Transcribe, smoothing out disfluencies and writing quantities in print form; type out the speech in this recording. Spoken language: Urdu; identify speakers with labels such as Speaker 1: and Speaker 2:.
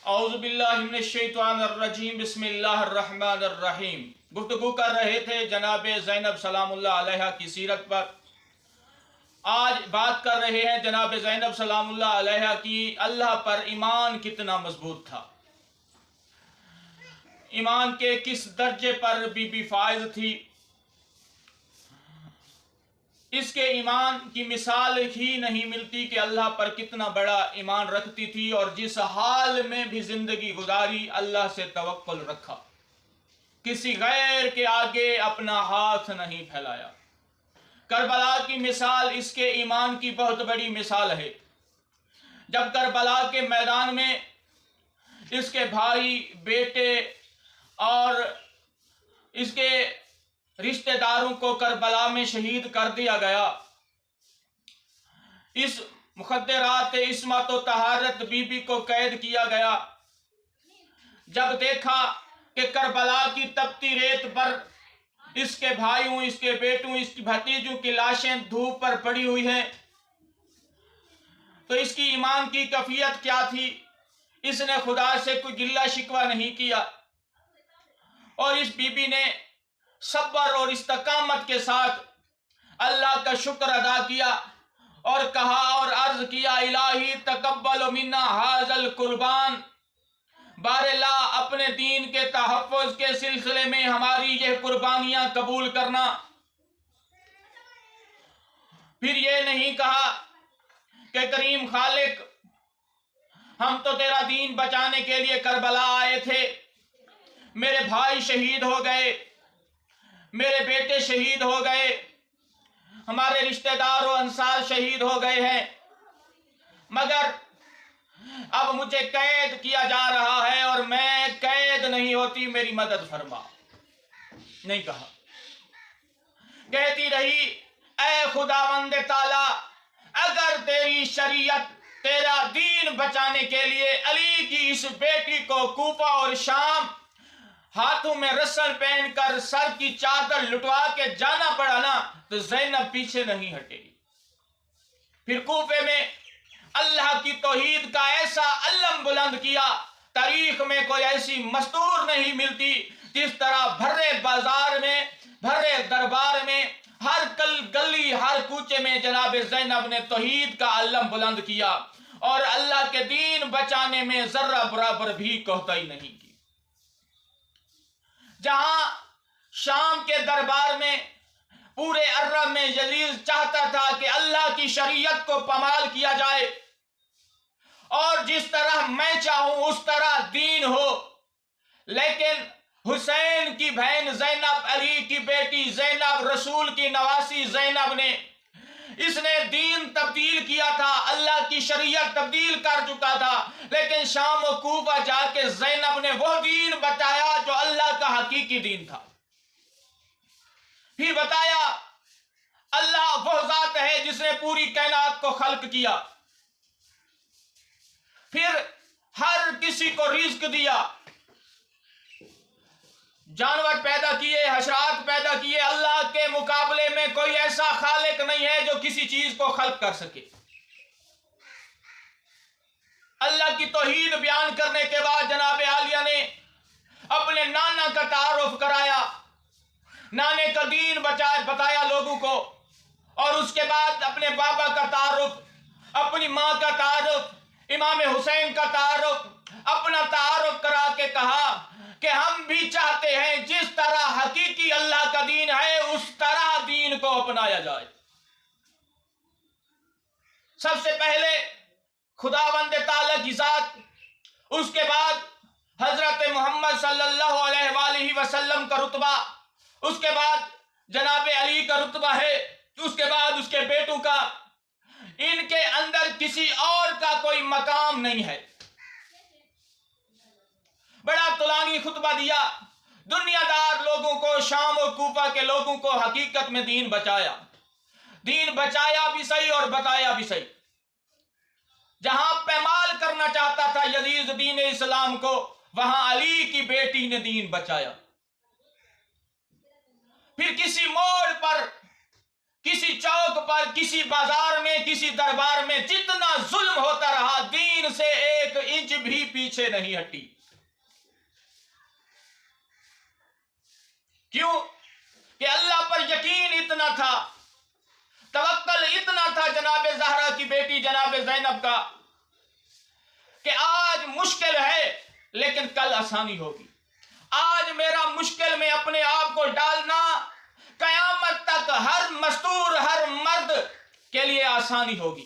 Speaker 1: اعوذ باللہ من الشیطان الرجیم بسم اللہ الرحمن الرحیم۔ گفتگو کر رہے تھے جناب زینب سلام اللہ علیہ کی سیرت پر۔ آج بات کر رہے ہیں جناب زینب سلام اللہ علیہ کی اللہ پر ایمان کتنا مضبوط تھا، ایمان کے کس درجے پر بی بی فائز تھی۔ اس کے ایمان کی مثال ہی نہیں ملتی کہ اللہ پر کتنا بڑا ایمان رکھتی تھی، اور جس حال میں بھی زندگی گزاری اللہ سے توکل رکھا، کسی غیر کے آگے اپنا ہاتھ نہیں پھیلایا۔ کربلا کی مثال اس کے ایمان کی بہت بڑی مثال ہے۔ جب کربلا کے میدان میں اس کے بھائی، بیٹے اور اس کے رشتہ داروں کو کربلا میں شہید کر دیا گیا، اس مخدرات عصمت و طہارت بی بی کو قید کیا گیا۔ جب دیکھا کہ کربلا کی تپتی ریت پر اس کے بھائیوں، اس کے بیٹوں، اس کی بھتیجوں کی لاشیں دھوپ پر پڑی ہوئی ہیں، تو اس کی ایمان کی کیفیت کیا تھی؟ اس نے خدا سے کوئی گلہ شکوہ نہیں کیا، اور اس بی بی نے صبر اور استقامت کے ساتھ اللہ کا شکر ادا کیا اور کہا اور عرض کیا، الہی تقبل منا ھذا القربان، بار اللہ اپنے دین کے تحفظ کے سلسلے میں ہماری یہ قربانیاں قبول کرنا۔ پھر یہ نہیں کہا کہ کریم خالق، ہم تو تیرا دین بچانے کے لیے کربلا آئے تھے، میرے بھائی شہید ہو گئے، میرے بیٹے شہید ہو گئے، ہمارے رشتہ دار و انصار شہید ہو گئے ہیں، مگر اب مجھے قید کیا جا رہا ہے اور میں قید نہیں ہوتی، میری مدد فرما۔ نہیں کہا، کہتی رہی، اے خداوند تعالی، اگر تیری شریعت، تیرا دین بچانے کے لیے علی کی اس بیٹی کو کوفہ اور شام ہاتھوں میں رسل پہن کر سر کی چادر لٹوا کے جانا پڑا نا، تو زینب پیچھے نہیں ہٹے گی۔ پھر کوفے میں اللہ کی توحید کا ایسا علم بلند کیا، تاریخ میں کوئی ایسی مستور نہیں ملتی، جس طرح بھرے بازار میں، بھرے دربار میں، ہر گلی، ہر کوچے میں جناب زینب نے توحید کا علم بلند کیا، اور اللہ کے دین بچانے میں ذرہ برابر بھی کوتاہی نہیں کی۔ جہاں شام کے دربار میں، پورے عرب میں یزید چاہتا تھا کہ اللہ کی شریعت کو پامال کیا جائے، اور جس طرح میں چاہوں اس طرح دین ہو، لیکن حسین کی بہن زینب، علی کی بیٹی زینب، رسول کی نواسی زینب نے، اس نے دین تبدیل کیا تھا، اللہ کی شریعت تبدیل کر چکا تھا، لیکن شام و کوفہ جا کے زینب نے وہ دین بتایا جو اللہ کا حقیقی دین تھا۔ پھر بتایا، اللہ وہ ذات ہے جس نے پوری کائنات کو خلق کیا، پھر ہر کسی کو رزق دیا، جانور پیدا کیے، حشرات پیدا کیے، اللہ کے مقابلے میں کوئی ایسا خالق نہیں ہے جو کسی چیز کو خلق کر سکے۔ اللہ کی توحید بیان کرنے کے بعد جناب عالیہ نے اپنے نانا کا تعارف کرایا، نانے کا دین بتایا لوگوں کو، اور اس کے بعد اپنے بابا کا تعارف، اپنی ماں کا تعارف، امام حسین کا تعارف، اپنا تعارف کرا کے کہا کہ ہم بھی چاہتے ہیں جس طرح حقیقی اللہ کا دین ہے اس طرح دین کو اپنایا جائے۔ سب سے پہلے خداوند تعالی کی ذات، اس کے بعد حضرت محمد صلی اللہ علیہ وآلہ وسلم کا رتبہ، اس کے بعد جناب علی کا رتبہ ہے، اس کے بعد اس کے بیٹوں کا، ان کے اندر کسی اور کا کوئی مقام نہیں ہے۔ بڑا طولانی خطبہ دیا، دنیا دار لوگوں کو، شام و کوفہ کے لوگوں کو حقیقت میں دین بچایا، دین بچایا بھی صحیح اور بتایا بھی صحیح۔ جہاں پیمال کرنا چاہتا تھا یزید دین اسلام کو، وہاں علی کی بیٹی نے دین بچایا۔ پھر کسی موڑ پر کسی چوک پر، کسی بازار میں، کسی دربار میں جتنا ظلم ہوتا رہا، دین سے 1 انچ بھی پیچھے نہیں ہٹی۔ کیوں؟ کہ اللہ پر یقین اتنا تھا، توکل اتنا تھا جناب زہرا کی بیٹی جناب زینب کا، کہ آج مشکل ہے لیکن کل آسانی ہوگی۔ آج میرا مشکل میں اپنے آپ کو ڈالنا قیامت تک ہر مستور، ہر مرد کے لیے آسانی ہوگی۔